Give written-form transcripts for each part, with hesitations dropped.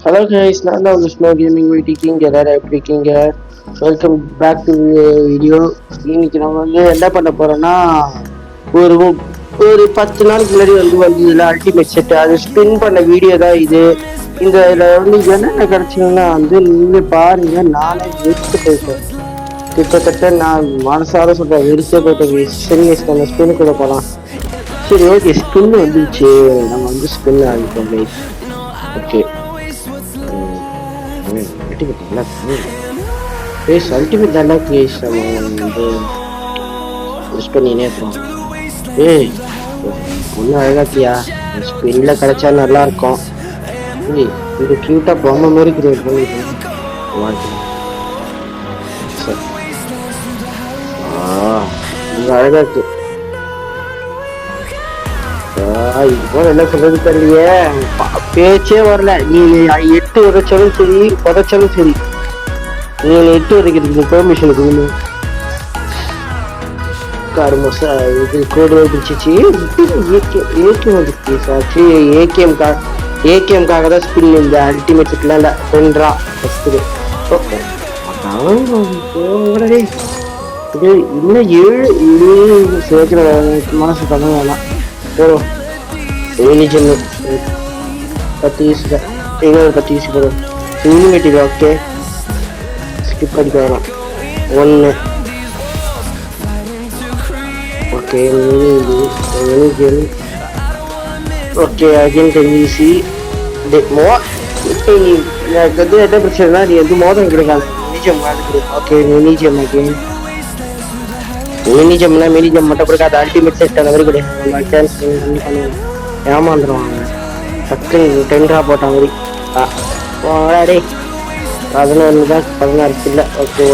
Hello guys, நான் தான் snow gaming வீட்டிக்கிங்க எல்லாரும் எப்படி இருக்கீங்க? Welcome back to video. இன்னைக்கு நம்ம என்ன பண்ண போறோம்னா ஒரு ஒரு 10 நாளுக்கு முன்னாடி வந்ததுல அல்டிமேட் செட் அது ஸ்பின் பண்ண வீடியோ தான் இது. இந்த இதில் என்னென்ன கிடைச்சிங்கன்னா நீங்க பாருங்க, நானே வெறுத்து போயிட்டேன். கிட்டத்தட்ட நான் மனசார சொல்றேன், வெறுத்தே போயிட்டேன். சரி நம்ம ஸ்பின் கூட போகலாம். சரி ஓகே, ஸ்பின் வந்துச்சு. நம்ம ஸ்பின் ஆகிட்டோம் கைஸ். ஓகே, அல்டிமேட் தாண்டா கேஸ். நம்ம யூஸ் பண்ணினே இருக்கோம். ஏய் ஒன்றும் அழகாத்தியா, ஸ்பின்ல கிடைச்சா நல்லா இருக்கும். ஏய் இது கியூட்டா பொம்மை மாதிரி கிரியேட் பண்ணிருக்கேன். அழகா இருக்கு. இது போல என்ன சொல்றது தெரியலையே, பேச்சே வரல. நீ 8 உதச்சாலும் சரி புதைச்சாலும் சரி, நீ 8 உதைக்கிறதுக்கு பெர்மிஷன் கொடுங்க. காரமோசா இது கோடு பிடிச்சிச்சு. ஏகேஎம்காக தான் ஸ்பின். இந்த அல்டிமேட் செட்லாம் இல்லை, ரெண்டரா ஃபஸ்ட்டு இன்னும் 7 சேர்க்கிற மனசு பண்ண வேணாம். போடும் மினிஜெம்மு 10 யூஸ், இன்னொரு 10 யூஸ் போடும். இனிமேட்டிவ் ஓகே, ஸ்கிப் அடிக்க வேணாம். 1 ஓகே, மினிஜெம் ஓகே. Again 10 easy. எனக்கு என்ன பிரச்சனைனா, நீ மோதம் கிடைக்காது. மினிஜெம் ஓகே. மினிஜெம் அகைன் மினிஜெம்னா மினிஜெம் மட்டும் கொடுக்காது, அல்டிமேட் செட் அந்த மாதிரி கிடையாது. சான்ஸ் பண்ணுவேன், ஏமாந்துருவாங்க. டக்குன்னு 10 போட்ட மாதிரி. டே 11 தான், 16 இல்லை. ஓகே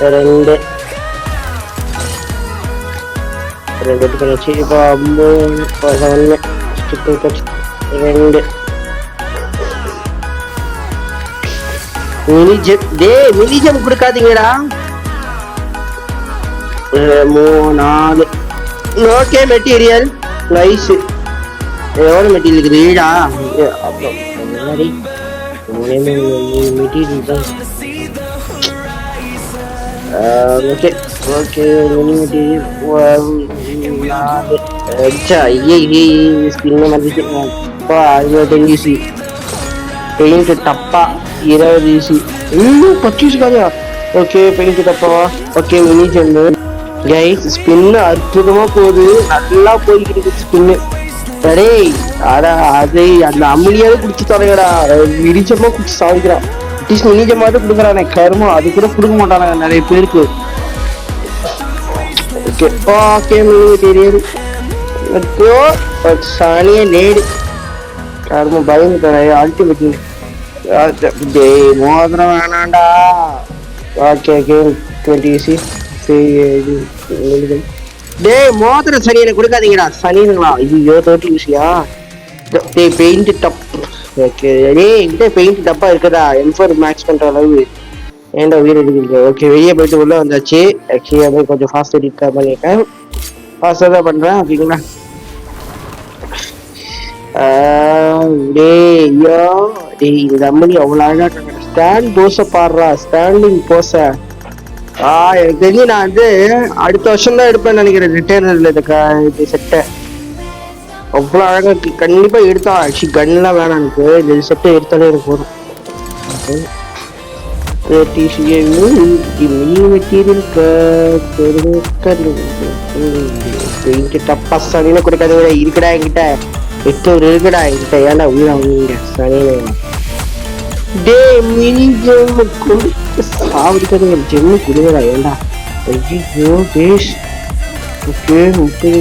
1 2 எடுத்துக்கணுச்சு. இப்போ 3 1 2 மினிஜெம். டே மினிஜெம் கொடுக்காதீங்கடா. 4 ஓகே. Material nice. எவ்வளோ மெட்டீரியல் ரீடா? அப்புறம் மெட்டீரியல் தான். Okay okay. Mini material 4 spin வந்துச்சு. அப்பா 10 ஈஸி. பெயிண்ட் டப்பா 20 ஈஸி. 10 ஈஸிக்காரியா? ஓகே பெயிண்ட் டப்பாவா? Okay mini gem guys. ஸ்பின்னு அற்புதமா போகுது, நல்லா போய்கிட்டு ஸ்பின்னு. சரி அதை அந்த அம்மிலியாவது குடிச்சு தொலைங்கடா. மினிஜமா குடிச்சு சாதிக்கிறான். அட்லீஸ்ட் மினிஜமாவது கொடுக்குறானே கருமம், அது கூட கொடுக்க மாட்டானாங்க நிறைய பேருக்கு. Okay okay. மினி மெட்டீரியல் சாணியே நேடு கருமம் பயந்து அல்டிமேட் மோதிரம் வேணாண்டா. Okay okay 20 easy. டே மோதிரம் சனி எனக்கு கொடுக்காதீங்கடா, சனிங்களா? ஐயோ 30 ஈஸியா? டே பெயிண்ட் டப். ஓகே டே இந்த பெயிண்ட் டப்பா இருக்குதா? M4 மேக்ஸ் பண்ற அளவு ஏன்டா உயிர் எடுக்கிறீங்க? ஓகே வெளியே போயிட்டு உள்ள வந்தாச்சு. ஆக்சுவலி அதை கொஞ்சம் ஃபாஸ்ட் எடிட் பண்ணியிருக்கேன், ஃபாஸ்ட்டாக தான் பண்ணுறேன். ஓகேங்களா? டே ஐயோ டே இந்த அம்மனி அவ்வளோ அழகா ஸ்டாண்ட் போஸை பாடுறா, ஸ்டாண்டிங் போஸை. எனக்கு தெரிஞ்சு நான் அடுத்த வருஷம் தான் எடுப்பேன்னு நினைக்கிறேன் ரிட்டர்னில் இது செட்டை. அவ்வளோ அழகாக இருக்கு. கண்டிப்பாக எடுத்தா. ஆக்சுவலி கன்லாம் வேணாம் எனக்கு, இந்த செட்டை எடுத்தாலே எனக்கு போதும். மெட்டீரியல் டப்பா சனின்னு கொடுக்காத இருக்குடா என்கிட்ட. 8 இருக்குடா என்கிட்ட. ஏன்னா உயிரா உங்க சனின்னு டே மினி ஜெம்மு கொடுத்து சாவடிக்காதுங்க. ஜெம்மு கொடுங்கடா ஏண்டா. ஐயோ பேஷ். ஓகே 30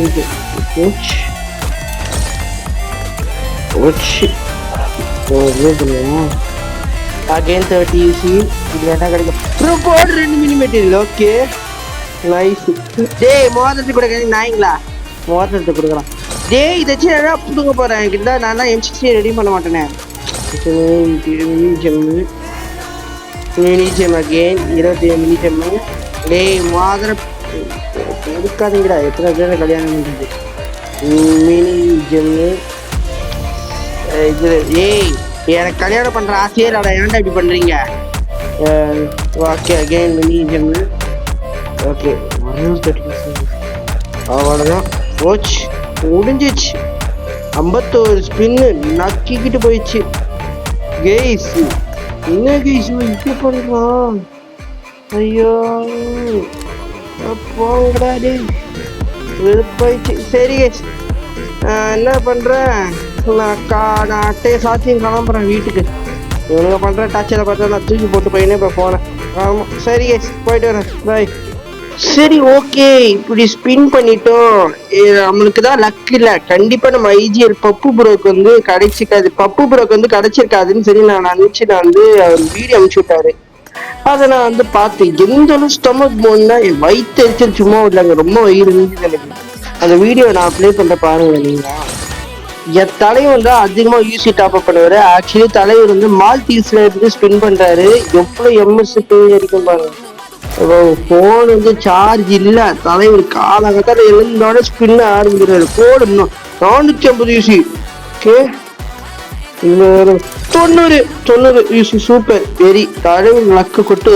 போச்சு போச்சு. பண்ணுவோம் அகைன் 30 ஈஸி. இது என்ன கிடைக்கும்? போடு 2 மினி மெட்டீரியல். Okay nice. டே மோதிரத்தை கொடுக்க நாய்ங்களா, மோதிரத்தை கொடுக்கலாம். டே இதை வச்சு என்ன புடுங்க போறேன் கிட்ட. நான் தான் M60 ரெடி பண்ண மாட்டேனே. மினிஜெம் அகெயின் 27 மினிஜெம்மு. டே மோதிரம் எடுக்காதீங்கடா, எத்தனை பேர் கல்யாணம் பண்ணுறது. மினிஜெம்மு இது. ஏய் எனக்கு கல்யாணம் பண்ற ஆசையே இல்லடா, ஏன்டா இப்படி பண்றீங்க? Okay again mini gem. Okay அவ்வளோதான், கோச் முடிஞ்சிச்சு. 51 ஸ்பின்னு நக்கிக்கிட்டு போயிடுச்சு. கேஸ் என்ன கேஸ் இப்படி பண்றான்? ஐயோ போங்கடா டே, வெறுப்பாயிடுச்சு. சரி கேஸ், என்ன பண்றேன், நான் அட்டையை சாத்தியும் கிளம்புறேன் வீட்டுக்கு. இவனுங்க பண்ற டார்ச்சரை பார்த்தா நான் தூக்கி போட்டு பையனே இப்போ போனேன். ஆமாம் சரி கேஸ், போயிட்டு வரேன், பாய். சரி ஓகே, இப்படி ஸ்பின் பண்ணிட்டோம். நம்மளுக்கு தான் லக் இல்லை. கண்டிப்பா நம்ம ஐஜிஎல் பப்பு ப்ரோக்கு வந்து கிடைச்சிக்காது, பப்பு ப்ரோக்கு வந்து கிடைச்சிருக்காதுன்னு சொல்லி நான் வந்து அவர் வீடியோ அனுப்பிச்சு விட்டாரு. அதை நான் வந்து பார்த்தேன். எந்த அளவு ஸ்டொமக் போன்னா என் வயிற்று எரிச்சல் சும்மா இல்லைங்க, ரொம்ப வயிறு இருந்துச்சு எனக்கு. அந்த வீடியோ நான் ப்ளே பண்ண பாருங்க. நீங்க என் தலைவர் வந்து அதிகமா யூசி டாப் அப் பண்ணுவாரு. ஆக்சுவலி தலைவர் வந்து மால்தீவ்ஸ்ல இருந்து ஸ்பின் பண்றாரு. எவ்வளவு எம்எஸ் இருக்கும் பாருங்க. போன் வந்து சார்ஜ் இல்ல, தலைவர் காலகட்டத்தில் எழுந்தோட ஸ்பின் ஆரம்பிக்கிறாரு. Phone 450 UC. Okay 90 UC, super very. தலைவர் லக்கு கொட்டு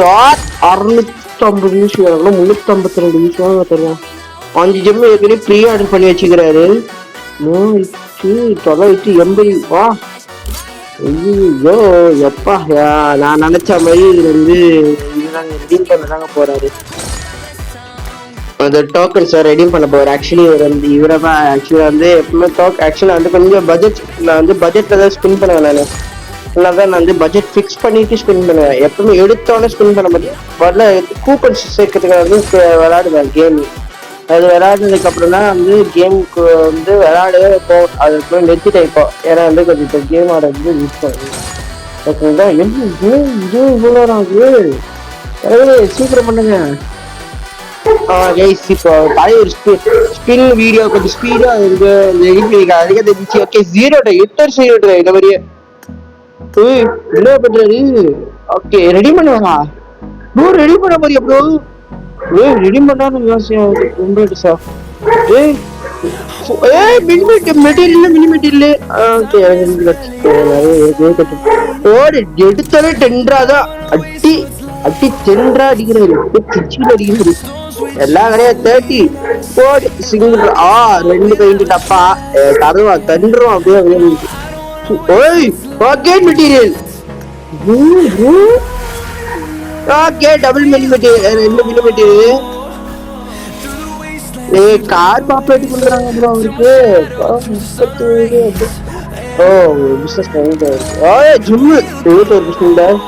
650 யூசி வரலாம், 352 யூசி வாங்க தருவோம். 5 ஜெம் ஏற்கனவே ப்ரீ ஆர்டர் பண்ணி வச்சுக்கிறாரு. 980 வா. ஐயோ எப்பா, நான் நினைச்ச மாதிரி இது வந்து ரெடீம் பண்ணதாங்க போறாரு. அந்த டோக்கன் சார் ரெடீம் பண்ண போறாரு. ஆக்சுவலி இவர் வந்து இவரதான் ஆக்சுவலா வந்து எப்பவுமே ஆக்சுவலா வந்து கொஞ்சம் பட்ஜெட்ல தான் ஸ்பின் பண்ணுவேன். நான் வந்து பட்ஜெட் ஃபிக்ஸ் பண்ணிட்டு ஸ்பின் பண்ணுவேன். எப்பவுமே எடுத்தோன்னே ஸ்பின் பண்ண முடியும். வரல கூப்பன்ஸ் சேர்க்கறதுக்கு வந்து விளையாடுவேன் கேம். அது விளையாடுறதுக்கு அப்புறம் தான் வந்து கேமுக்கு வந்து விளையாடவே இருக்கும். அதுக்கு நெத்திட்டு இப்போ ஏன்னா வந்து கொஞ்சம் இப்போ கேம் ஆடுறது யூஸ் பண்ணுவேன். ஓகேங்களா? இவ்வளோ சீக்கிரம் பண்ணுங்க. இப்போ தலைவர் ஸ்பின் வீடியோ கொஞ்சம் ஸ்பீடா இருக்கு, அதிக தெரிஞ்சு. ஓகே 0 இந்த மாதிரியே என்ன பண்றாரு? ஓகே ரெடி பண்ணுவாங்க ப்ரோ, ரெடி பண்ண போறியா ப்ரோ? ரெடி பண்ணாலும் யோசியா சார். எடுத்தாலே டென்றாதான் அடி அடி டென்ரா அடிக்கிறாரு, அடிக்கிறாரு. எல்லாம் கிடையாது 30 போடு சிங்கிள். 2 பெயிண்ட் டப்பா கதவா தண்டுரும் அப்படியே. Okay material, okay double millimetre 2 millimetre. Car பாப்பேட் கொடுக்குறாங்க ப்ரோ அவருக்கு. பிசினஸ் பண்ணிட்டு ஜிம்மு 21 பிஸ்னஸ்.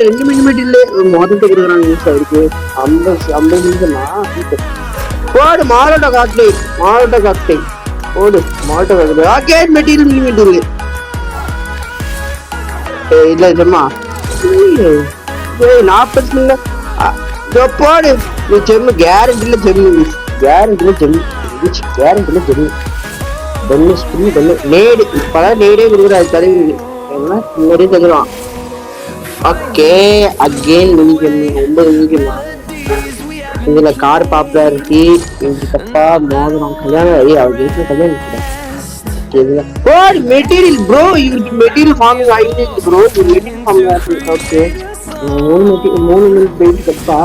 2 மில்லிமீட்டர்ல மொத்தத்தை கொடுக்குறாங்க அவருக்கு. 50 நிமிஷம் போடு. மாரோட்டோ காக்டை போடு. மாரோட்டோ காக்டை ஓகே மெட்டீரியல் மில்லிமீட்டர் இல்ல ஜம்மா 40 போடு. ஜெம்மு கேரண்டில ஜெம்மு, கேரண்டில ஜெம்மு பொண்ணு ஸ்பின் பொண்ணு நேடு. இப்பதான் நேடே கொடுக்குறாரு தலைவருக்கு, நேடே தந்துடுவான். ஓகே அகெயின் மினி ஜெம்மு 9 மினிக்கலாம். இதுல கார் பாப்புலாரிட்டி தப்பா மோதிரம் கல்யாணம் அவர் கல்யாணம் மெட்டீரியல் ப்ரோ. இவருக்கு மெட்டீரியல் ஃபார்மிங் ஆகிட்டு ப்ரோ, மெட்டீரியல் ஃபார்மிங் ஆகுது. ஓகே 3 மினிட் போயிட்டு தப்பா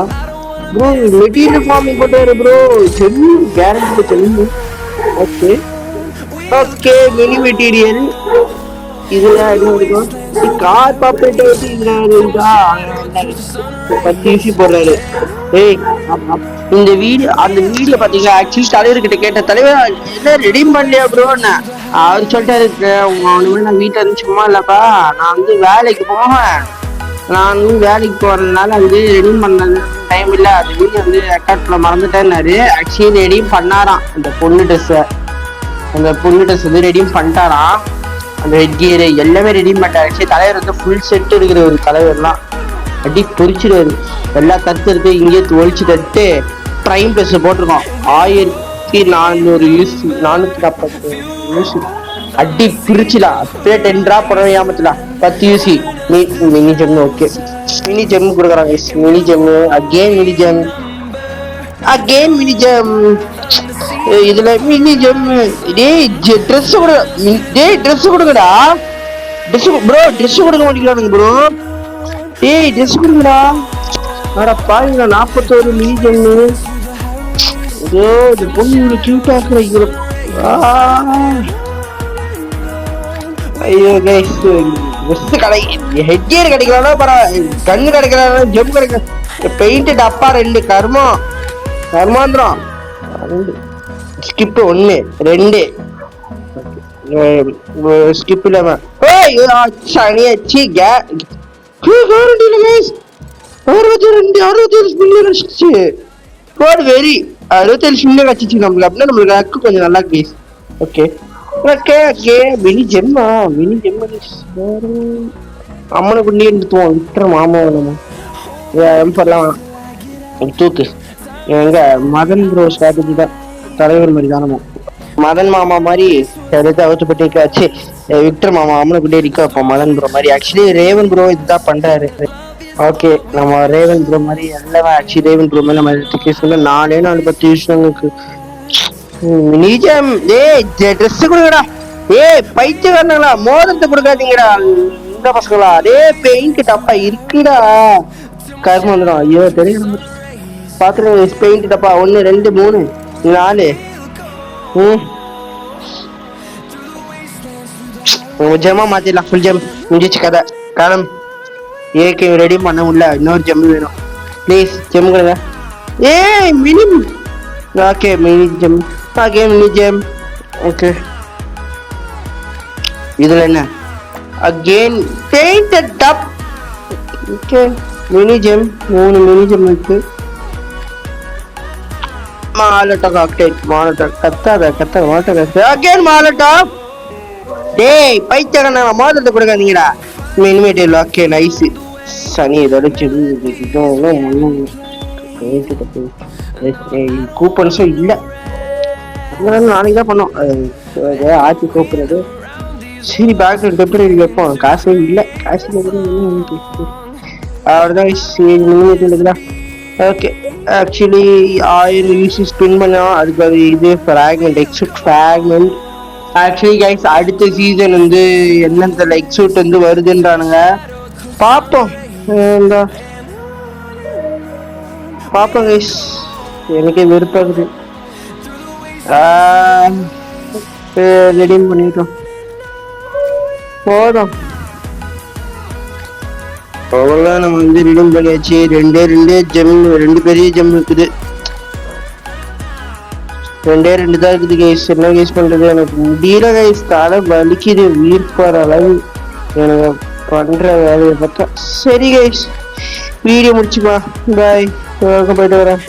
ப்ரோ. மெட்டீரியல் ஃபார்மிங் போட்டாரு bro. Gem guarantee gem. Okay okay mini material இதுல இருக்கும். கார் பாப்பேட்டை வச்சு இதுல 10 யூசி போடுறாரு. இந்த வீடியோ அந்த வீடியோ பாத்தீங்களா? ஆக்சுவலி தலைவர்கிட்ட கேட்ட, தலைவர் என்ன ரெடீம் பண்ணலையா ப்ரோன்னு. அவர் சொல்லிட்டாரு, நான் வீட்டுல இருந்து சும்மா இல்லப்பா, நான் வந்து வேலைக்கு போவேன். நான் வந்து வேலைக்கு போறதுனால வந்து ரெடீம் பண்ணது டைம் இல்லை. அது வீடியோ வந்து ரெக்கார்ட்ல மறந்துட்டேன்னாரு. ஆக்சுவலி ரெடீம் பண்ணாராம் அந்த பொண்ணு ட்ரெஸ் வந்து ரெடீம் பண்ணிட்டாராம். அந்த ஹெட் கியர் எல்லாமே ரெடீம் பண்ணிட்டாரு. ஆக்சுவலி தலைவர் வந்து ஃபுல் செட் இருக்கிற ஒரு தலைவர்லாம் அடி பொறிச்சிடுவாரு. எல்லா கருத்து இருக்கு இங்கே ஒழிச்சு தட்டு ப்ரைம் பிளஸ் போட்டிருக்கோம். 1400 யூசி 440 யூசி அடி பிரிச்சுலா. அப்படியே 10 டிராப் பண்ண ஏமாத்தலா. 10 யூசி mini gem. Okay mini gem கொடுக்குறாங்க. Mini gem again mini gem. Again mini gem. இதுல மினி ஜம். டேய் ட்ரெஸ் கொடு. டேய் ட்ரெஸ் கொடுங்கடா. ட்ரெஸ் ப்ரோ ட்ரெஸ் கொடுக்க மாட்டீங்களானுங்க ப்ரோ. டேய் ட்ரெஸ் கொடுங்கடா. அட பாருங்க 41 மினி ஜம். ஐயோ இந்த பொண்ணு கியூட்டா இருக்கிற. ஐயோ கைஸ் ட்ரெஸ் கடை ஹெட்கியர் கிடைக்கலன்னா பரவாயில்ல. கண்ணு கிடைக்கலாம் ஜம் கிடைக்கல. பெயிண்ட் டப்பா 2 கர்மாந்திரம் 2 ஸ்கிப் 1 2 ஸ்கிப் இல்லாம சனியாச்சு கேரண்டி கைஸ் 62 மில்லியன் அடிச்சிச்சு. வெரி 67 மில்லியன் அடிச்சிச்சு நம்மளுக்கு. அப்படின்னா நம்மளுக்கு அக்கு கொஞ்சம் நல்லா கைஸ். ஓகே மினி ஜெம்மா அம்மனை குண்டி எடுத்துவோம். விட்டுற மாமா நம்ம தூக்கு. எங்க மதன் ப்ரோ ஸ்ட்ராட்டஜி தான் தலைவர் மாதிரி தானே. மதன் மாமா மாதிரி எடுத்து அவச்சப்பட்டு விக்டர் மாமா அம்மனை குண்டி அடிக்க வைப்போம் மதன் ப்ரோ மாதிரி. ஆக்சுவலி ரேவன் ப்ரோ இதுதான் பண்றாரு. ஓகே நம்ம ரேவன் ப்ரோ மாதிரி எல்லாமே ஆக்சுவலி ரேவன் ப்ரோ மாதிரி நம்ம எடுத்து 4 விஷயங்களுக்கு நிஜம். ஏய் ட்ரெஸ் கொடுங்கடா. ஏய் பைத்தியக்காரங்களா மோதிரத்தை கொடுக்காதீங்கடா இந்த பசங்களா. அதே பெயிண்ட் டப்பா இருக்குடா கரும வந்துடும். ஐயோ தெரியும் பாத்துருங்க. பெயிண்ட் டப்பா 1 2 3 4 ஜெம்மா மாத்திடலாம். ஃபுல் ஜெம் முடிஞ்சிச்சு கதை காலம். ஏக்கு ரெடி பண்ண முடியல. இன்னொரு ஜெம் வேணும் ப்ளீஸ். ஜெம் கொடுங்க. ஏய் mini. Okay mini gem. Mini gem. Okay இதுல என்ன அகெயின் பெயிண்டட் டப். Okay mini gem 3 mini gem இருக்கு. மாலட்டா காக்டெயில் மாலட்டா கத்தாத மாலட்டா அகெயின் மாலட்டா. டேய் பைத்தியக்காரனா மோதிரத்தை கொடுக்காதீங்கடா. மினிமேட் ஓகே நைஸ். சனி இதோட கூப்பன்ஸும் இல்லை. நாளைக்கு தான் பண்ணோம் ஆட்சி கூப்பிடுறது. சரி பேங்க்ல டெம்பரரி வைப்போம். காசே இல்லை. காசு அவ்வளோதான். இருக்குதா. ஓகே ஆக்சுவலி 1000 யூசி ஸ்பின் பண்ணோம். அதுக்கு அது இது ஃப்ராக்மெண்ட் எக்ஸூட் ஃப்ராக்மெண்ட். ஆக்சுவலி கைஸ் அடுத்த சீசன் வந்து என்னென்ன எக்ஸூட் வந்து வருதுன்றானுங்க. பார்ப்போம் பார்ப்போம் கைஸ். எனக்கே வெறுப்பாகுது. ரெடீம் பண்ணிட்டோம் போதும். அவ்வளோதான் நம்ம வந்து ரெடீம் பண்ணியாச்சு. 2 ஜெம் 2 பெரிய ஜெம் இருக்குது. 2 தான் இருக்குது கைஸ். என்ன கைஸ் பண்றது எனக்கு முடியல கைஸ். தலை வலிக்குது உயிர் போற அளவு எனக்கு பண்ற வேலையை பார்த்தா. சரி கைஸ் வீடியோ முடிச்சுப்பா. பாய். போயிட்டு வரேன்.